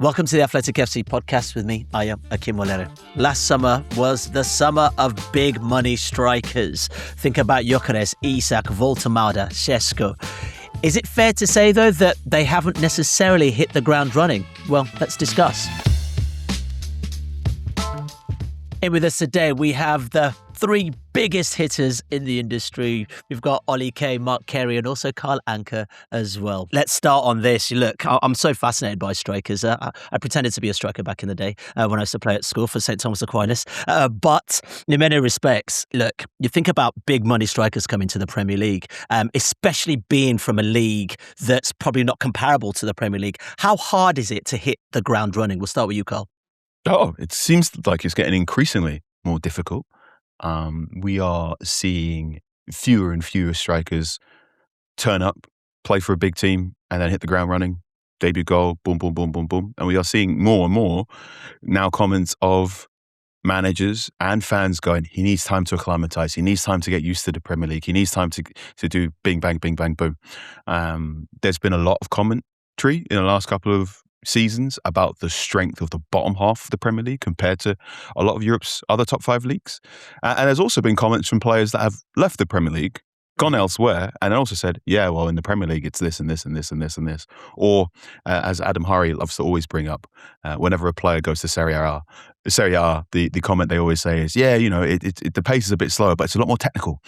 Welcome to the Athletic FC podcast with me, I am Akinwolere. Last summer was the summer of big money strikers. Think about Gyokeres, Isak, Woltemade, Sesko. Is it fair to say, though, that they haven't necessarily hit the ground running? Well, let's discuss. In with us today, we have the three biggest hitters in the industry. We've got Ollie K, Mark Carey, and also Anka as well. Let's start on this. Look, I'm so fascinated by strikers. I pretended to be a striker back in the day when I used to play at school for St. Thomas Aquinas. But in many respects, look, you think about big money strikers coming to the Premier League, especially being from a league that's probably not comparable to the Premier League. How hard is it to hit the ground running? We'll start with you, Carl. Oh, it seems like it's getting increasingly more difficult. We are seeing fewer and fewer strikers turn up, play for a big team, and then hit the ground running, debut goal, boom, boom, boom, boom, boom. And we are seeing more and more now comments of managers and fans going, he needs time to acclimatise, he needs time to get used to the Premier League, he needs time to do bing, bang, boom. There's been a lot of commentary in the last couple of seasons about the strength of the bottom half of the Premier League compared to a lot of Europe's other top five leagues. And there's also been comments from players that have left the Premier League, gone elsewhere, and also said, yeah, well, in the Premier League, it's this and this and this and this and this. Or, as Adam Hurrey loves to always bring up, whenever a player goes to Serie A, the comment they always say is, yeah, the pace is a bit slower, but it's a lot more technical.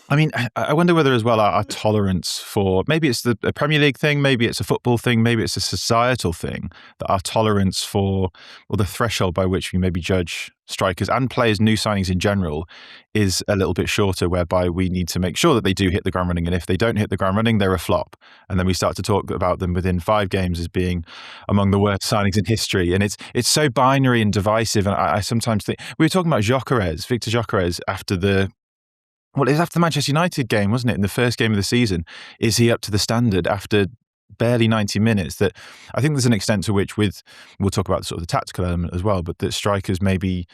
I mean, I wonder whether as well our tolerance for, maybe it's the Premier League thing, maybe it's a football thing, maybe it's a societal thing, that our tolerance for, or the threshold by which we maybe judge strikers and players, new signings in general, is a little bit shorter, whereby we need to make sure that they do hit the ground running. And if they don't hit the ground running, they're a flop. And then we start to talk about them within 5 games as being among the worst signings in history. And it's so binary and divisive. And I sometimes think, we were talking about Victor Gyokeres after it was after the Manchester United game, wasn't it? In the first game of the season. Is he up to the standard after barely 90 minutes? That I think there's an extent to which we'll talk about sort of the tactical element as well, but that strikers maybe,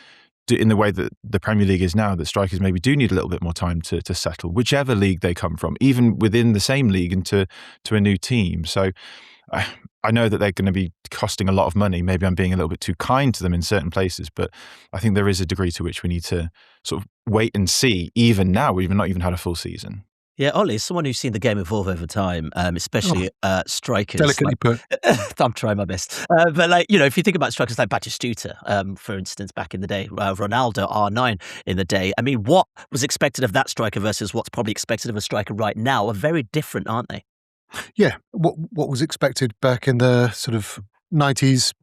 in the way that the Premier League is now, that strikers maybe do need a little bit more time to settle, whichever league they come from, even within the same league and to a new team. So I know that they're going to be costing a lot of money. Maybe I'm being a little bit too kind to them in certain places, but I think there is a degree to which we need to sort of wait and see, even now. We've not even had a full season. Yeah, Ollie, as someone who's seen the game evolve over time, especially strikers. Delicately put. I'm trying my best. But if you think about strikers like Batistuta, for instance, back in the day, Ronaldo, R9 in the day, I mean, what was expected of that striker versus what's probably expected of a striker right now are very different, aren't they? Yeah, what was expected back in the sort of 90s,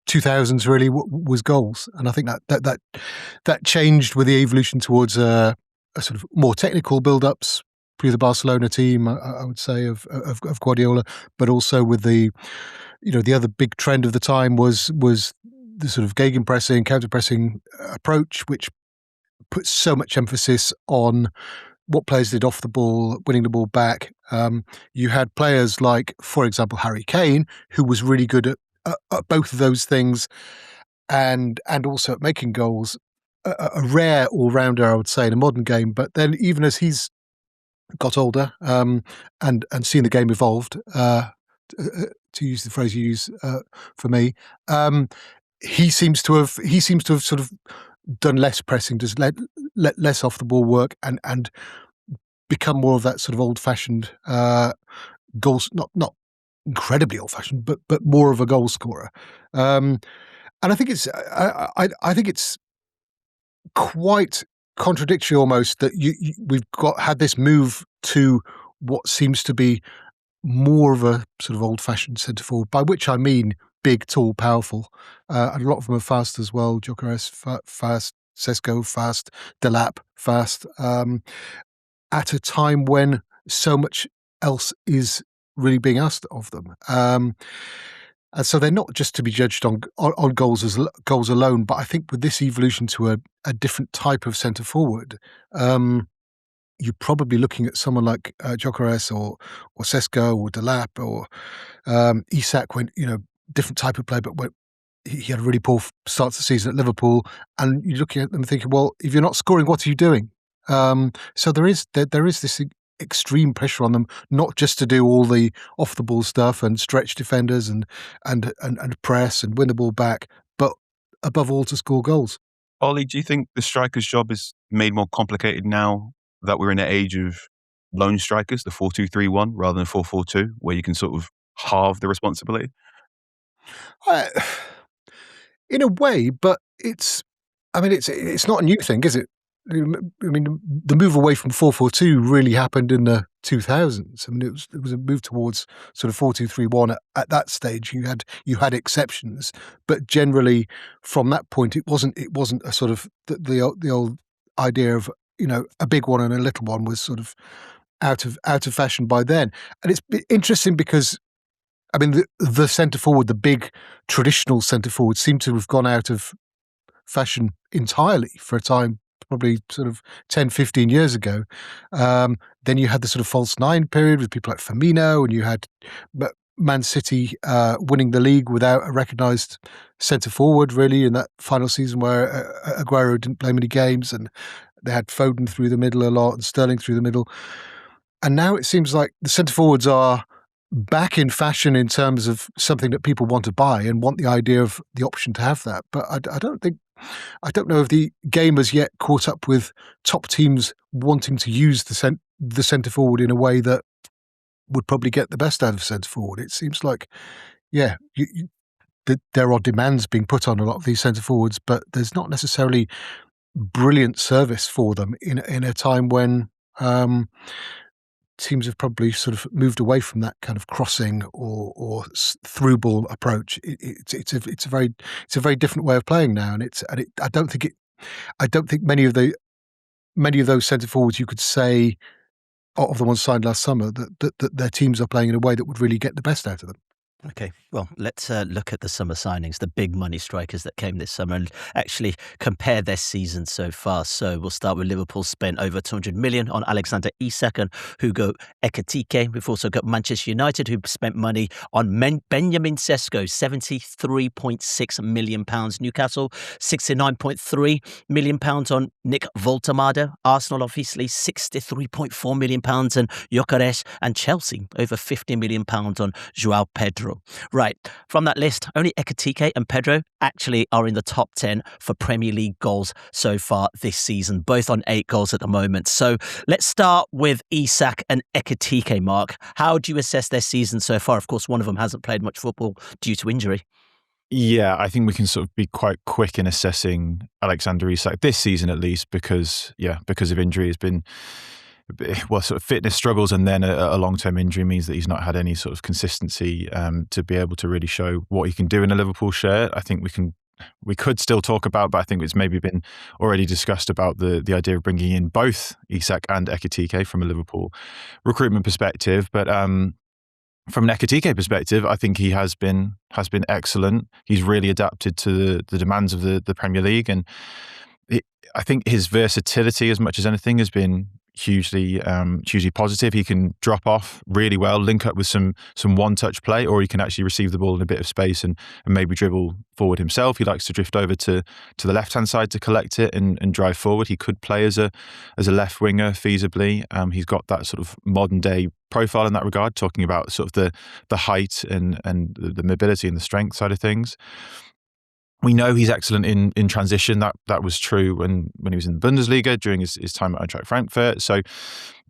2000s really was goals. And I think that changed with the evolution towards a sort of more technical build-ups through the Barcelona team, I would say, of Guardiola, but also with the other big trend of the time was the sort of gegenpressing, counter-pressing approach, which puts so much emphasis on what players did off the ball, winning the ball back. You had players like, for example, Harry Kane, who was really good at both of those things, and also at making goals. A rare all-rounder, I would say, in a modern game. But then, even as he's got older and seen the game evolved, to use the phrase you use for me, he seems to have sort of done less pressing, just let less off the ball work, and become more of that sort of old-fashioned goals, not incredibly old-fashioned, but more of a goal scorer. And I think I think it's quite contradictory almost that we've had this move to what seems to be more of a sort of old-fashioned centre forward, by which I mean big, tall, powerful. And a lot of them are fast as well. Gyokeres fast, Sesko fast, Delap fast. At a time when so much else is really being asked of them, and so they're not just to be judged on goals alone. But I think with this evolution to a different type of centre forward, you're probably looking at someone like Gyokeres or Sesko or Delap or Isak, when different type of play, but when he had a really poor start to the season at Liverpool, and you're looking at them thinking, well, if you're not scoring, what are you doing? So there is this extreme pressure on them, not just to do all the off the ball stuff and stretch defenders and press and win the ball back, but above all to score goals. Ollie, do you think the striker's job is made more complicated now that we're in an age of lone strikers, the 4-2-3-1 rather than 4-4-2, where you can sort of halve the responsibility? In a way, but it's not a new thing, is it? I mean, the move away from 4-4-2 really happened in the 2000s. I mean, it was a move towards sort of 4-2-3-1 at that stage. You had exceptions, but generally from that point, it wasn't a sort of the old idea of, you know, a big one and a little one was sort of out of fashion by then. And it's interesting because, I mean, the centre forward, the big traditional centre forward, seemed to have gone out of fashion entirely for a time, probably sort of 10, 15 years ago. Then you had the sort of false nine period with people like Firmino, and you had Man City winning the league without a recognised centre forward, really, in that final season where Aguero didn't play many games, and they had Foden through the middle a lot and Sterling through the middle. And now it seems like the centre forwards are back in fashion in terms of something that people want to buy and want the idea of the option to have that. But I don't know if the game has yet caught up with top teams wanting to use the centre forward in a way that would probably get the best out of centre forward. It seems like, yeah, there are demands being put on a lot of these centre forwards, but there's not necessarily brilliant service for them in a time when teams have probably sort of moved away from that kind of crossing or through ball approach. It's a very different way of playing now, and I don't think many of those centre forwards you could say of the ones signed last summer that their teams are playing in a way that would really get the best out of them. Okay, well, let's look at the summer signings, the big money strikers that came this summer, and actually compare their season so far. So we'll start with Liverpool spent over 200 million on Alexander Isak and Hugo Ekitike. We've also got Manchester United, who spent money on Benjamin Sesko, £73.6 million. Newcastle, £69.3 million on Nick Woltemade. Arsenal, obviously, £63.4 million, and Gyokeres, and Chelsea, over £50 million on Joao Pedro. Right, from that list, only Ekitike and Pedro actually are in the top 10 for Premier League goals so far this season, both on 8 goals at the moment. So let's start with Isak and Ekitike, Mark. How do you assess their season so far? Of course, one of them hasn't played much football due to injury. Yeah, I think we can sort of be quite quick in assessing Alexander Isak this season, at least, because of injury. Has been, well, sort of fitness struggles, and then a long-term injury means that he's not had any sort of consistency to be able to really show what he can do in a Liverpool shirt. I think we could still talk about, but I think it's maybe been already discussed about the idea of bringing in both Isak and Ekitike from a Liverpool recruitment perspective. But from an Ekitike perspective, I think he has been excellent. He's really adapted to the demands of the Premier League, and I think his versatility, as much as anything, has been hugely positive. He can drop off really well, link up with some one-touch play, or he can actually receive the ball in a bit of space and maybe dribble forward himself. He likes to drift over to the left-hand side to collect it and drive forward. He could play as a left winger feasibly. He's got that sort of modern-day profile in that regard, talking about sort of the height and the mobility and the strength side of things. We know he's excellent in transition. That was true when he was in the Bundesliga during his time at Eintracht Frankfurt. So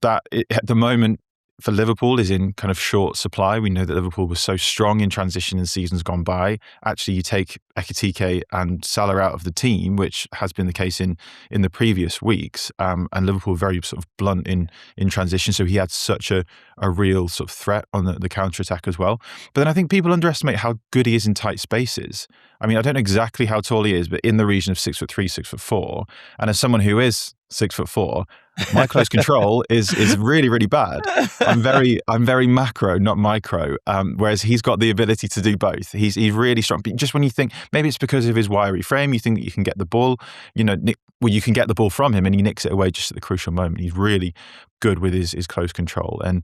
that at the moment for Liverpool is in kind of short supply. We know that Liverpool was so strong in transition in seasons gone by. Actually, you take Ekitike and Salah out of the team, which has been the case in the previous weeks, and Liverpool were very sort of blunt in transition. So he had such a real sort of threat on the counter-attack as well. But then I think people underestimate how good he is in tight spaces. I mean, I don't know exactly how tall he is, but in the region of 6'3", 6'4". And as someone who is 6'4", my close control is really, really bad. I'm very macro, not micro. Whereas he's got the ability to do both. He's really strong. But just when you think, maybe it's because of his wiry frame, you think that you can get the ball, you can get the ball from him and he nicks it away just at the crucial moment. He's really good with his close control. And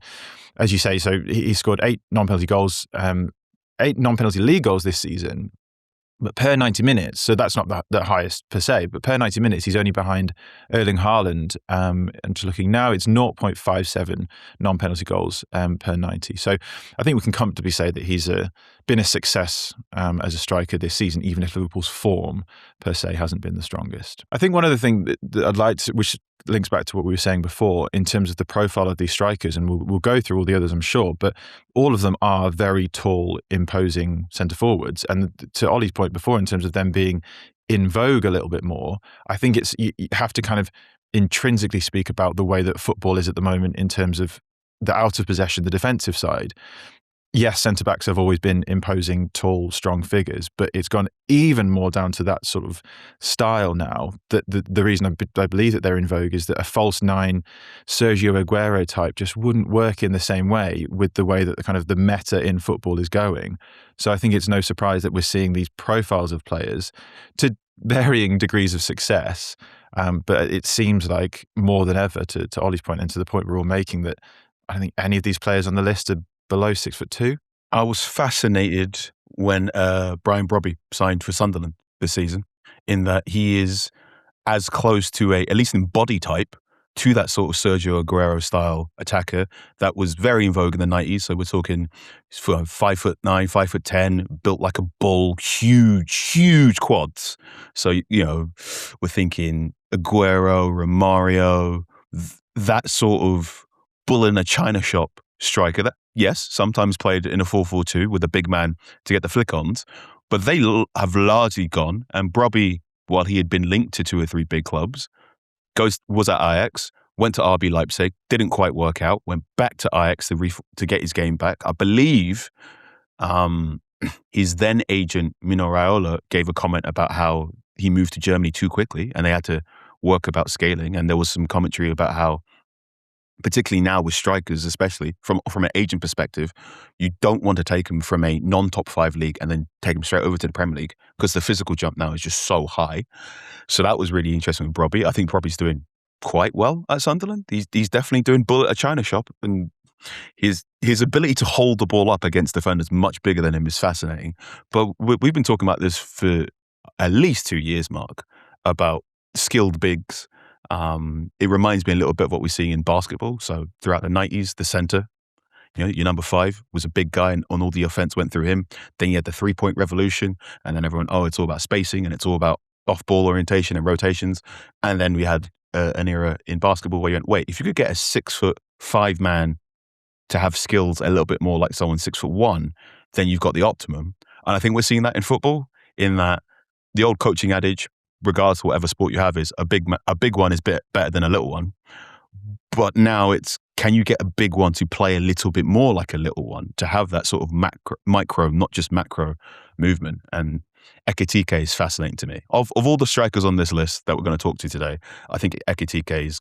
as you say, so he scored 8 non-penalty goals, 8 non-penalty league goals this season, But per 90 minutes, so that's not the highest per se, but per 90 minutes, he's only behind Erling Haaland. And just looking now, it's 0.57 non-penalty goals per 90. So I think we can comfortably say that he's been a success as a striker this season, even if Liverpool's form per se hasn't been the strongest. I think one other thing that I'd like to, which links back to what we were saying before in terms of the profile of these strikers, and we'll go through all the others, I'm sure, but all of them are very tall, imposing centre forwards. And to Ollie's point before, in terms of them being in vogue a little bit more, I think it's you have to kind of intrinsically speak about the way that football is at the moment in terms of the out of possession, the defensive side. Yes, centre-backs have always been imposing, tall, strong figures, but it's gone even more down to that sort of style now. That the reason I believe that they're in vogue is that a false nine, Sergio Aguero type just wouldn't work in the same way with the way that the meta in football is going. So I think it's no surprise that we're seeing these profiles of players to varying degrees of success, but it seems like more than ever, to Ollie's point and to the point we're all making, that I don't think any of these players on the list are below 6'2". I was fascinated when Brian Brobby signed for Sunderland this season, in that he is as close to at least in body type, to that sort of Sergio Aguero style attacker that was very in vogue in the 90s. So we're talking 5'9", 5'10", built like a bull, huge quads. So, we're thinking Aguero, Romario, that sort of bull in a china shop striker that, yes, sometimes played in a 4-4-2 with a big man to get the flick-ons, but they have largely gone. And Brobby, while he had been linked to 2 or 3 big clubs, was at Ajax, went to RB Leipzig, didn't quite work out, went back to Ajax to get his game back. I believe his then agent, Mino Raiola, gave a comment about how he moved to Germany too quickly and they had to work about scaling. And there was some commentary about how, particularly now with strikers, especially from an agent perspective, you don't want to take them from a non-top 5 league and then take them straight over to the Premier League because the physical jump now is just so high. So that was really interesting with Brobby. I think Brobby's doing quite well at Sunderland. He's definitely doing bull at a china shop, and his ability to hold the ball up against defenders much bigger than him is fascinating. But we've been talking about this for at least 2 years, Mark, about skilled bigs. It reminds me a little bit of what we're seeing in basketball. So throughout the 90s, the center, your number 5 was a big guy and on all the offense went through him. Then you had the 3-point revolution, and then everyone, it's all about spacing and it's all about off-ball orientation and rotations. And then we had an era in basketball where you went, wait, if you could get a 6'5" man to have skills a little bit more like someone 6'1", then you've got the optimum. And I think we're seeing that in football, in that the old coaching adage, regardless of whatever sport you have, is a big one is better than a little one. But now it's, can you get a big one to play a little bit more like a little one, to have that sort of micro, not just macro movement? And Ekitike is fascinating to me. Of all the strikers on this list that we're going to talk to today, I think Ekitike is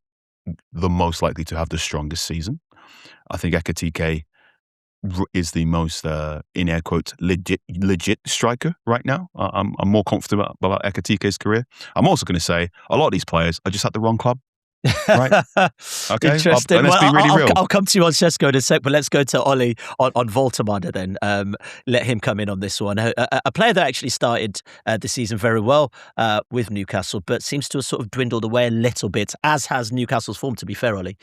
the most likely to have the strongest season. I think Ekitike is the most, in air quotes, legit striker right now. I'm more confident about Ekitike's career. I'm also going to say a lot of these players are just at the wrong club. Right? Okay. Interesting. Let's be really real. I'll come to you on Sesko in a sec, but let's go to Ollie on Woltemade then. Let him come in on this one. A player that actually started the season very well with Newcastle, but seems to have sort of dwindled away a little bit, as has Newcastle's form, to be fair, Ollie.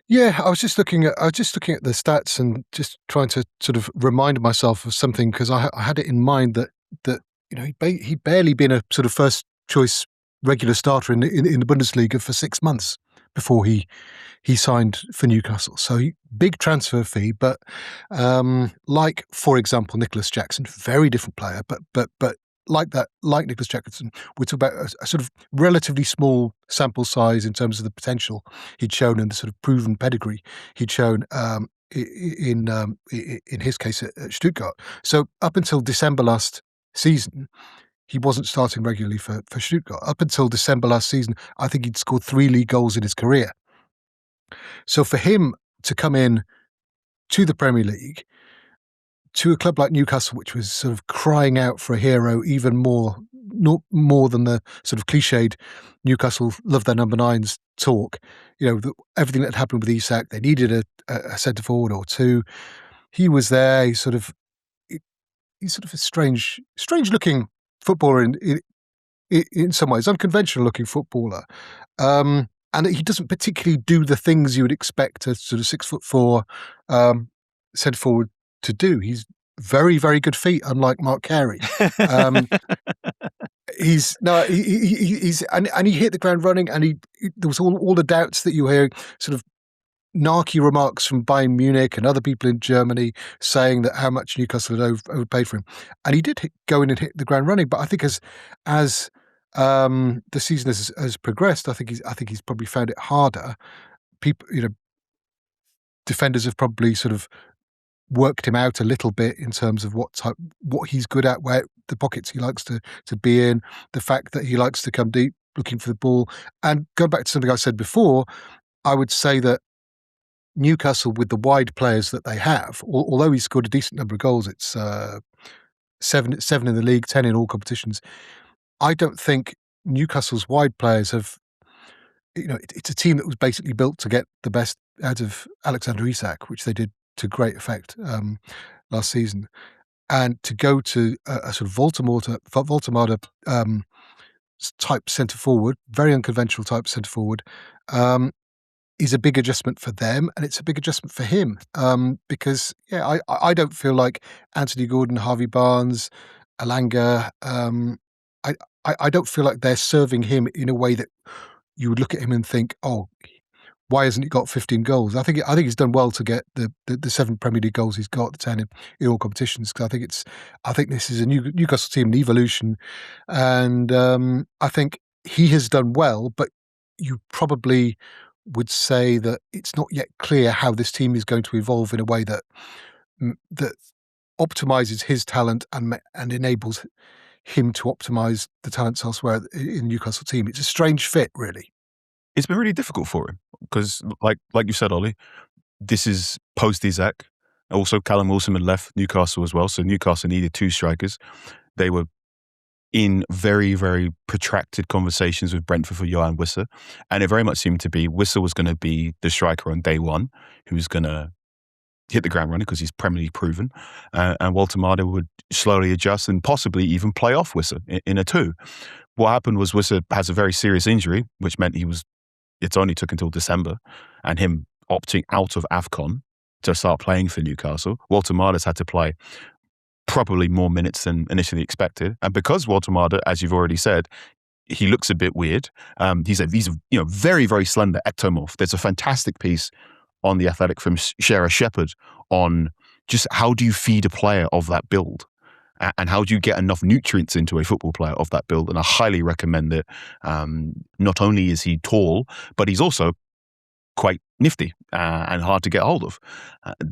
Yeah, I was just looking at the stats and just trying to sort of remind myself of something, because I had it in mind that he'd barely been a sort of first choice regular starter in the Bundesliga for 6 months before he signed for Newcastle. So big transfer fee, but like, for example, Nicholas Jackson, very different player, but like Nicholas Jackson, we're talking about a sort of relatively small sample size in terms of the potential he'd shown and the sort of proven pedigree he'd shown in his case at Stuttgart. So up until December last season, he wasn't starting regularly for Stuttgart. Up until December last season, I think he'd scored 3 league goals in his career. So for him to come in to the Premier League, to a club like Newcastle, which was sort of crying out for a hero even more than the sort of cliched Newcastle love their number 9s talk, everything that had happened with Isak, they needed a centre forward or 2. He was there. He's sort of a strange looking footballer in some ways, unconventional looking footballer. And he doesn't particularly do the things you would expect a sort of 6'4" centre forward to do. He's very, very good feet, unlike Mark Carey. He's and he hit the ground running, and there was all the doubts that you were hearing, sort of narky remarks from Bayern Munich and other people in Germany saying that how much Newcastle had overpaid for him, and he did go in and hit the ground running. But I think as the season has progressed, I think he's probably found it harder. People, defenders have probably sort of worked him out a little bit in terms of what he's good at, where the pockets he likes to be in, the fact that he likes to come deep looking for the ball. And going back to something I said before, I would say that Newcastle, with the wide players that they have, although he scored a decent number of goals, it's 7 in the league, 10 in all competitions. I don't think Newcastle's wide players have, it's a team that was basically built to get the best out of Alexander Isak, which they did to great effect last season. And to go to a sort of Woltemade type centre forward, very unconventional type centre forward, is a big adjustment for them, and it's a big adjustment for him because I don't feel like Anthony Gordon, Harvey Barnes, Alanga, I don't feel like they're serving him in a way that you would look at him and think, oh, why hasn't he got 15 goals? I think he's done well to get the 7 Premier League goals he's got, the 10 in all competitions. Because I think this is a Newcastle team in evolution, and I think he has done well. But you probably would say that it's not yet clear how this team is going to evolve in a way that optimizes his talent and enables him to optimize the talents elsewhere in the Newcastle team. It's a strange fit, really. It's been really difficult for him because, like you said, Ollie, this is post Isak. Also, Callum Wilson had left Newcastle as well, so Newcastle needed 2 strikers. They were in very, very protracted conversations with Brentford for Johan Wissa, and it very much seemed to be Wissa was going to be the striker on day one, who's going to hit the ground running because he's Premier League proven, and Woltemade would slowly adjust and possibly even play off Wissa in a 2. What happened was Wissa has a very serious injury, which meant it only took until December, and him opting out of AFCON to start playing for Newcastle. Woltemade's had to play probably more minutes than initially expected, and because Woltemade, as you've already said, he looks a bit weird. He's a very, very slender ectomorph. There's a fantastic piece on The Athletic from Shara Shepherd on just how do you feed a player of that build, and how do you get enough nutrients into a football player of that build? And I highly recommend it. Not only is he tall, but he's also quite nifty and hard to get hold of.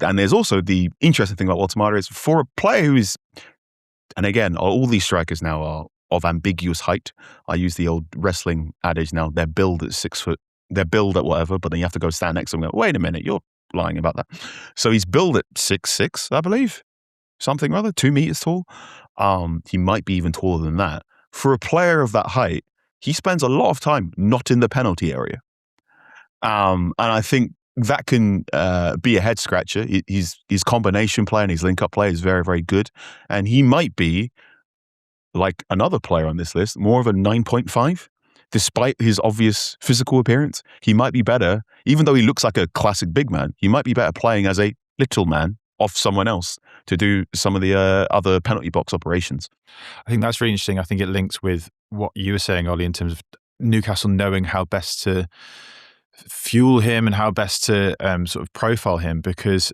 And there's also the interesting thing about Woltemade is for a player who is, and again, all these strikers now are of ambiguous height. I use the old wrestling adage now, they're billed at 6 foot, they're billed at whatever, but then you have to go stand next to them and go, wait a minute, you're lying about that. So he's billed at 6'6", I believe. Something rather, 2 meters tall. He might be even taller than that. For a player of that height, he spends a lot of time not in the penalty area. And I think that can be a head scratcher. His combination play and his link-up play is very, very good. And he might be, like another player on this list, more of a 9.5. Despite his obvious physical appearance, he might be better, even though he looks like a classic big man, he might be better playing as a little man off someone else to do some of the other penalty box operations. I think that's really interesting. I think it links with what you were saying, Ollie, in terms of Newcastle knowing how best to fuel him and how best to sort of profile him, because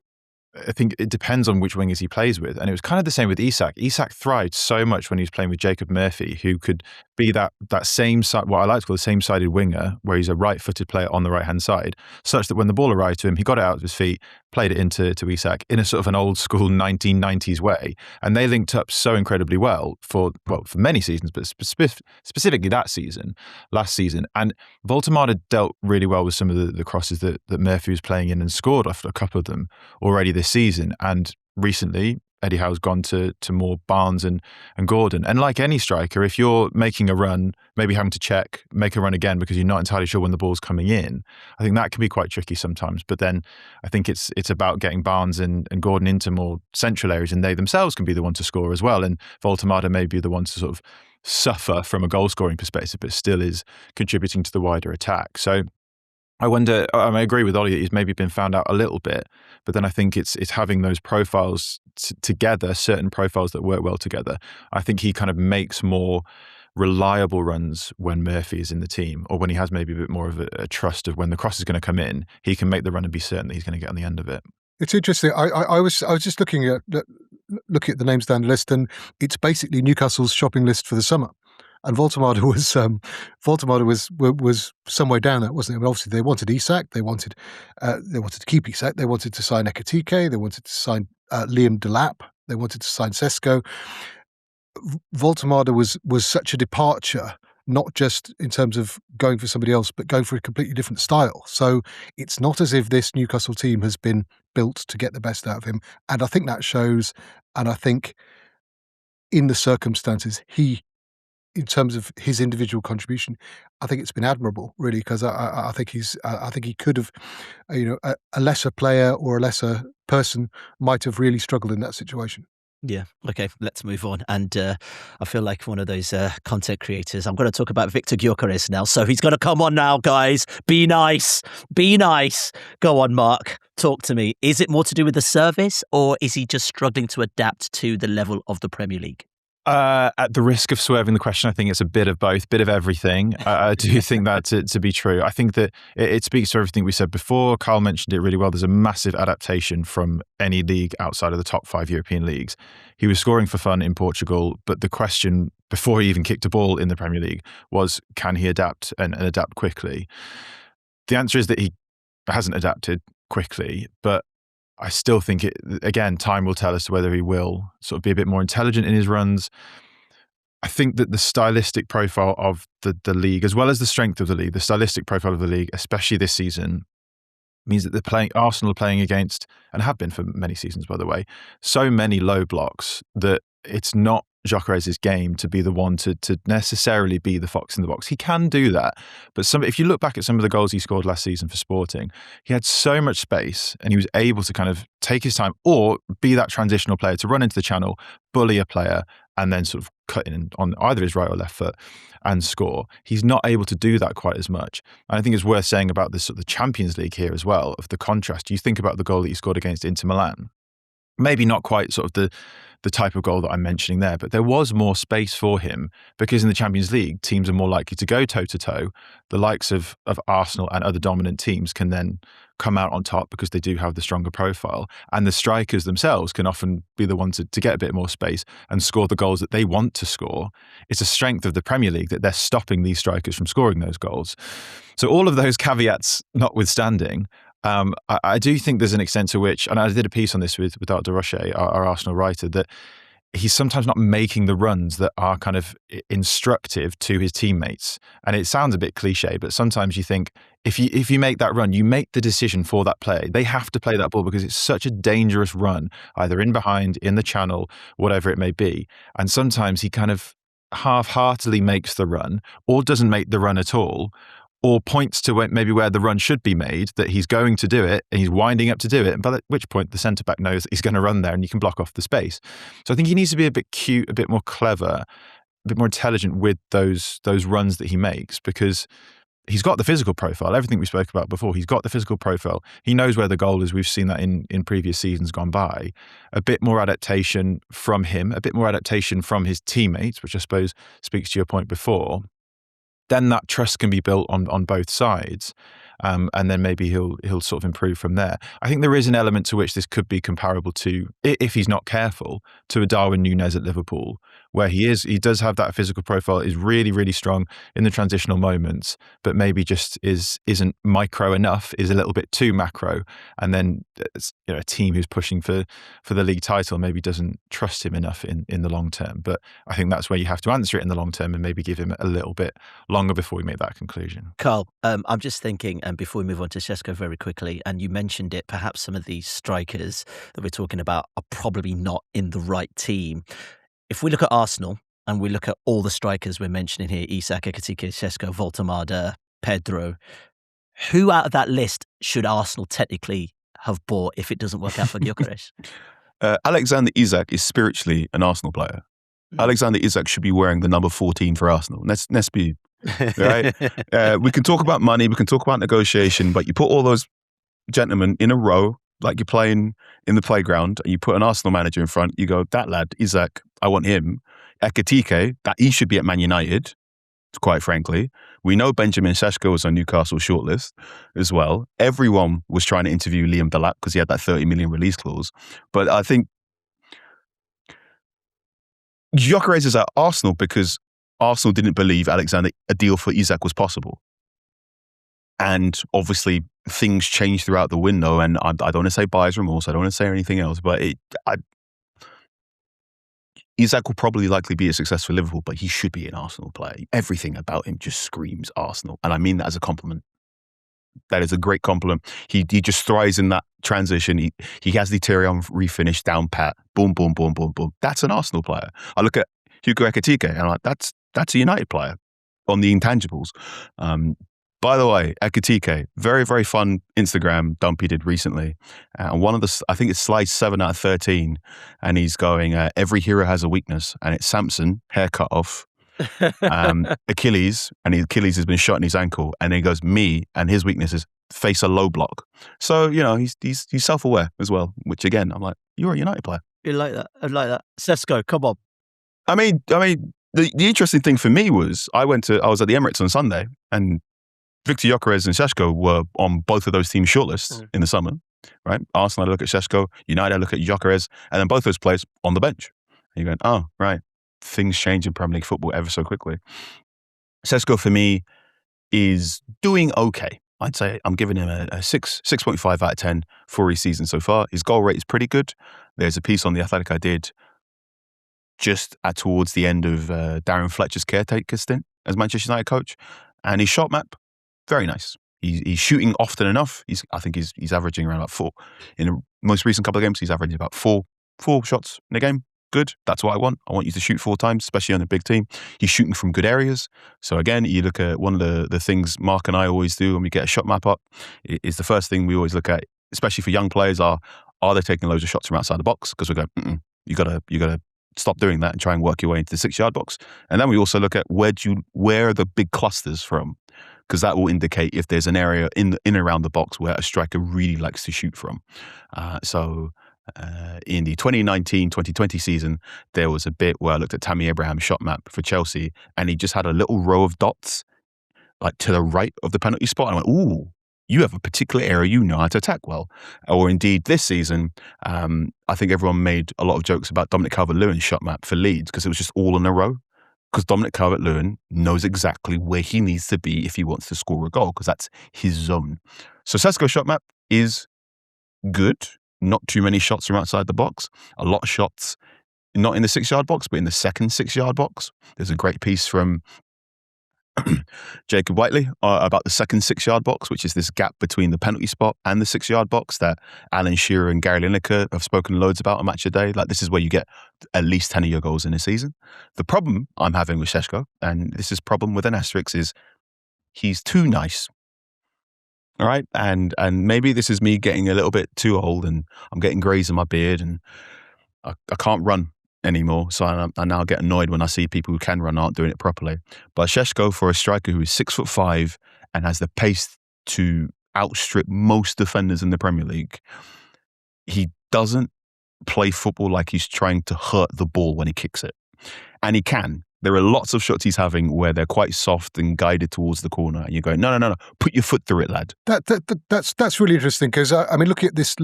I think it depends on which wingers he plays with. And it was kind of the same with Isak. Isak thrived so much when he was playing with Jacob Murphy, who could be that same side, what I like to call the same-sided winger, where he's a right-footed player on the right-hand side, such that when the ball arrived to him, he got it out of his feet, played it into Isak in a sort of an old-school 1990s way. And they linked up so incredibly well for many seasons, but specifically that season, last season. And Woltemade dealt really well with some of the crosses that Murphy was playing in and scored off a couple of them already this season. And recently, Eddie Howe's gone to more Barnes and Gordon. And like any striker, if you're making a run, maybe having to make a run again because you're not entirely sure when the ball's coming in, I think that can be quite tricky sometimes. But then I think it's about getting Barnes and Gordon into more central areas, and they themselves can be the one to score as well. And Woltemade may be the one to sort of suffer from a goal-scoring perspective, but still is contributing to the wider attack. So I wonder, I agree with Ollie that he's maybe been found out a little bit, but then I think it's having those profiles together, certain profiles that work well together. I think he kind of makes more reliable runs when Murphy is in the team, or when he has maybe a bit more of a trust of when the cross is going to come in, he can make the run and be certain that he's going to get on the end of it. It's interesting. I was just looking at the names down the list, and it's basically Newcastle's shopping list for the summer. And Woltemade was some way down that, wasn't it? But obviously they wanted Isak, they wanted to keep Isak, they wanted to sign Ekitike, they wanted to sign Liam Delap, they wanted to sign Sesko. Woltemade was such a departure, not just in terms of going for somebody else, but going for a completely different style. So it's not as if this Newcastle team has been built to get the best out of him. And I think that shows, and I think in the circumstances, in terms of his individual contribution, I think it's been admirable, really, because I think he could have, a lesser player or a lesser person might have really struggled in that situation. Yeah. Okay. Let's move on. And I feel like one of those content creators. I'm going to talk about Victor Gyokeres now. So he's going to come on now, guys. Be nice. Be nice. Go on, Mark. Talk to me. Is it more to do with the service, or is he just struggling to adapt to the level of the Premier League? At the risk of swerving the question, I think it's a bit of both, bit of everything. I do think that to be true. I think that it speaks to everything we said before. Carl mentioned it really well. There's a massive adaptation from any league outside of the top 5 European leagues. He was scoring for fun in Portugal, but the question before he even kicked a ball in the Premier League was, can he adapt and adapt quickly? The answer is that he hasn't adapted quickly, but I still think again, time will tell us whether he will sort of be a bit more intelligent in his runs. I think that the stylistic profile of the league, as well as the strength of the league, the stylistic profile of the league, especially this season, means that Arsenal are playing against, and have been for many seasons, by the way, so many low blocks that it's not Gyokeres' game to be the one to necessarily be the fox in the box. He can do that, but if you look back at some of the goals he scored last season for Sporting, he had so much space and he was able to kind of take his time or be that transitional player to run into the channel, bully a player, and then sort of cut in on either his right or left foot and score. He's not able to do that quite as much. And I think it's worth saying about this sort of the Champions League here as well, of the contrast. You think about the goal that he scored against Inter Milan. Maybe not quite sort of the type of goal that I'm mentioning there, but there was more space for him because in the Champions League, teams are more likely to go toe-to-toe. The likes of Arsenal and other dominant teams can then come out on top because they do have the stronger profile. And the strikers themselves can often be the ones to get a bit more space and score the goals that they want to score. It's a strength of the Premier League that they're stopping these strikers from scoring those goals. So all of those caveats notwithstanding, I do think there's an extent to which, and I did a piece on this with Art de Rocher, our Arsenal writer, that he's sometimes not making the runs that are kind of instructive to his teammates. And it sounds a bit cliche, but sometimes you think if you make that run, you make the decision for that player. They have to play that ball because it's such a dangerous run, either in behind, in the channel, whatever it may be. And sometimes he kind of half-heartedly makes the run or doesn't make the run at all, or points to maybe where the run should be made, that he's going to do it and he's winding up to do it. But at which point the centre-back knows that he's going to run there and you can block off the space. So I think he needs to be a bit cute, a bit more clever, a bit more intelligent with those runs that he makes, because he's got the physical profile. Everything we spoke about before, he's got the physical profile. He knows where the goal is. We've seen that in previous seasons gone by. A bit more adaptation from him, a bit more adaptation from his teammates, which I suppose speaks to your point before. Then that trust can be built on both sides, and then maybe he'll sort of improve from there. I think there is an element to which this could be comparable to, if he's not careful, to a Darwin Núñez at Liverpool, where he does have that physical profile, is really, really strong in the transitional moments, but maybe just isn't micro enough, is a little bit too macro. And then a team who's pushing for the league title maybe doesn't trust him enough in the long term. But I think that's where you have to answer it in the long term and maybe give him a little bit longer before we make that conclusion. Carl, I'm just thinking, and before we move on to Sesko very quickly, and you mentioned it, perhaps some of these strikers that we're talking about are probably not in the right team. If we look at Arsenal and we look at all the strikers we're mentioning here, Isak, Ekitike, Sesko, Woltemade, Pedro, who out of that list should Arsenal technically have bought if it doesn't work out for Gyokeres? Alexander Isak is spiritually an Arsenal player. Alexander Isak should be wearing the number 14 for Arsenal. Let's be right. We can talk about money, we can talk about negotiation, but you put all those gentlemen in a row like you're playing in the playground, and you put an Arsenal manager in front. You go, that lad, Isak, I want him. Ekitike, that he should be at Man United. Quite frankly, we know Benjamin Sesko was on Newcastle shortlist as well. Everyone was trying to interview Liam Delap because he had that 30 million release clause. But I think Gyokeres is at Arsenal because Arsenal didn't believe a deal for Isak was possible. And obviously things changed throughout the window, and I don't want to say buyer's remorse, I don't want to say anything else, but Isak will probably likely be a success for Liverpool, but he should be an Arsenal player. Everything about him just screams Arsenal, and I mean that as a compliment. That is a great compliment. He just thrives in that transition. He has the Tyrion refinish down pat. Boom, boom, boom, boom, boom. That's an Arsenal player. I look at Hugo Ekitike and I'm like, that's a United player on the intangibles. By the way, Ekitike, very, very fun Instagram dump he did recently. And I think it's slide 7 out of 13. And he's going, every hero has a weakness. And it's Samson, haircut off. Achilles, and Achilles has been shot in his ankle. And then he goes, me, and his weakness is face a low block. So, he's self-aware as well, which again, I'm like, you're a United player. You like that? I like that. Sesko, come on. I mean, the interesting thing for me was I was at the Emirates on Sunday, and Victor Gyokeres and Sesko were on both of those teams' shortlists in the summer, right? Arsenal, I look at Sesko, United, I look at Gyokeres, and then both those players on the bench. And you're going, oh, right. Things change in Premier League football ever so quickly. Sesko, for me, is doing okay. I'd say I'm giving him a 6.5 out of 10 for his season so far. His goal rate is pretty good. There's a piece on The Athletic I did just towards the end of Darren Fletcher's caretaker stint as Manchester United coach. And his shot map, very nice. He's shooting often enough. I think he's averaging around about 4. In the most recent couple of games, he's averaging about four shots in a game. Good. That's what I want. I want you to shoot 4 times, especially on a big team. He's shooting from good areas. So again, you look at one of the things Mark and I always do when we get a shot map up, is the first thing we always look at, especially for young players, are they taking loads of shots from outside the box? Because we go, you gotta stop doing that and try and work your way into the 6-yard box. And then we also look at where are the big clusters from? Because that will indicate if there's an area in and around the box where a striker really likes to shoot from. In the 2019-2020 season, there was a bit where I looked at Tammy Abraham's shot map for Chelsea, and he just had a little row of dots like to the right of the penalty spot. And I went, ooh, you have a particular area you know how to attack well. Or indeed, this season, I think everyone made a lot of jokes about Dominic Calvert-Lewin's shot map for Leeds because it was just all in a row. Because Dominic Calvert-Lewin knows exactly where he needs to be if he wants to score a goal, because that's his zone. So Sesko's shot map is good. Not too many shots from outside the box. A lot of shots, not in the 6-yard box, but in the second 6-yard box. There's a great piece from Jacob Whiteley about the second 6-yard box, which is this gap between the penalty spot and the 6-yard box that Alan Shearer and Gary Lineker have spoken loads about on Match a Day. Like, this is where you get at least 10 of your goals in a season. The problem I'm having with Sesko, and this is problem with an asterisk, is he's too nice. All right. And maybe this is me getting a little bit too old and I'm getting greys in my beard and I can't run anymore. So I now get annoyed when I see people who can run aren't doing it properly. But Sesko, for a striker who is 6'5" and has the pace to outstrip most defenders in the Premier League, he doesn't play football like he's trying to hurt the ball when he kicks it. And he can. There are lots of shots he's having where they're quite soft and guided towards the corner. And you're going, no, put your foot through it, lad. That's really interesting because I mean, looking at this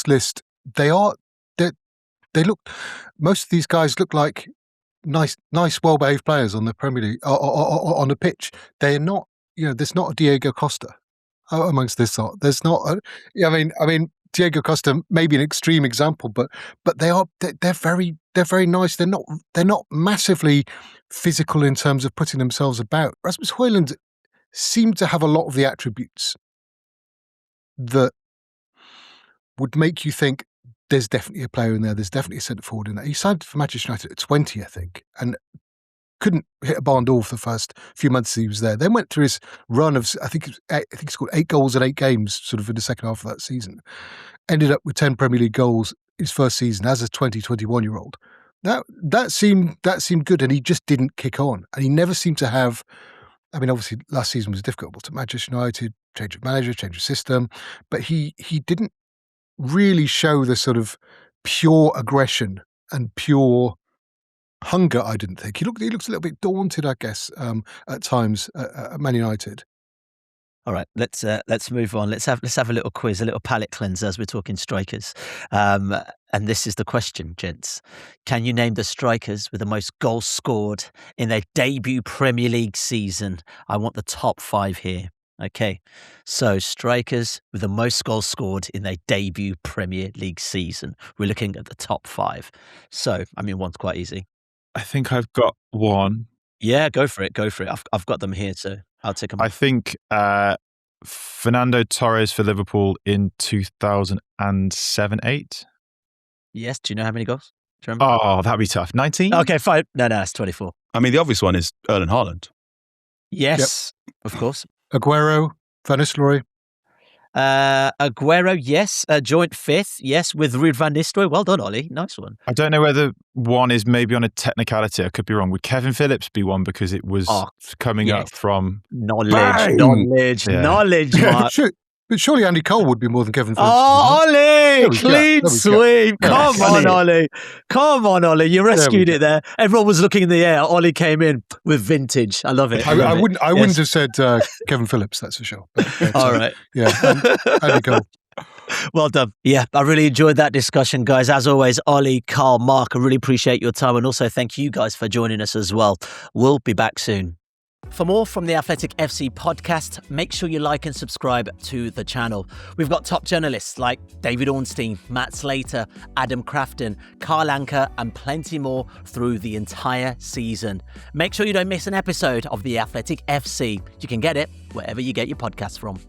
list, they look. Most of these guys look like nice, well-behaved players on the Premier League on the pitch. They're not, there's not a Diego Costa amongst this lot. There's not. I mean, Diego Costa may be an extreme example, but they're very nice. They're not massively physical in terms of putting themselves about. Rasmus Højlund seemed to have a lot of the attributes that would make you think there's definitely a player in there. There's definitely a centre forward in there. He signed for Manchester United at 20, I think, and couldn't hit a barn door for the first few months he was there. Then went through his run of, I think he scored 8 goals in 8 games sort of in the second half of that season. Ended up with 10 Premier League goals his first season as a 21-year-old. That seemed good, and he just didn't kick on. And he never seemed to have, I mean, obviously last season was difficult to Manchester United, change of manager, change of system, but he didn't really show the sort of pure aggression and pure hunger. I didn't think he looked a little bit daunted, I guess, at times at Man United. All right, let's move on. Let's have a little quiz, a little palate cleanser as we're talking strikers. And this is the question, gents. Can you name the strikers with the most goals scored in their debut Premier League season? I want the top 5 here. Okay, so strikers with the most goals scored in their debut Premier League season. We're looking at the top 5. So, I mean, one's quite easy. I think I've got one. Yeah, go for it. I've got them here, so I'll take them. I think Fernando Torres for Liverpool in 2007-8. Yes. Do you know how many goals? Do you remember? Oh, that'd be tough. 19? Okay, fine. No, it's 24. I mean, the obvious one is Erling Haaland. Yes, Of course. Aguero, Van Nistelrooy. Aguero, yes. Joint 5th, yes, with Ruud van Nistelrooy. Well done, Ollie. Nice one. I don't know whether one is maybe on a technicality. I could be wrong. Would Kevin Phillips be one because it was coming up from knowledge, Yeah. knowledge, Mark. But surely Andy Cole would be more than Kevin Phillips. Oh, Ollie! Clean sweep. Come on, Ollie. You rescued it there. Everyone was looking in the air. Ollie came in with vintage. I love it. I wouldn't have said Kevin Phillips, that's for sure. But, all right. Yeah, Andy Cole. Well done. Yeah, I really enjoyed that discussion, guys. As always, Ollie, Carl, Mark, I really appreciate your time. And also thank you guys for joining us as well. We'll be back soon. For more from the Athletic FC podcast, make sure you like and subscribe to the channel. We've got top journalists like David Ornstein, Matt Slater, Adam Crafton, Carl Anka, and plenty more through the entire season. Make sure you don't miss an episode of the Athletic FC. You can get it wherever you get your podcasts from.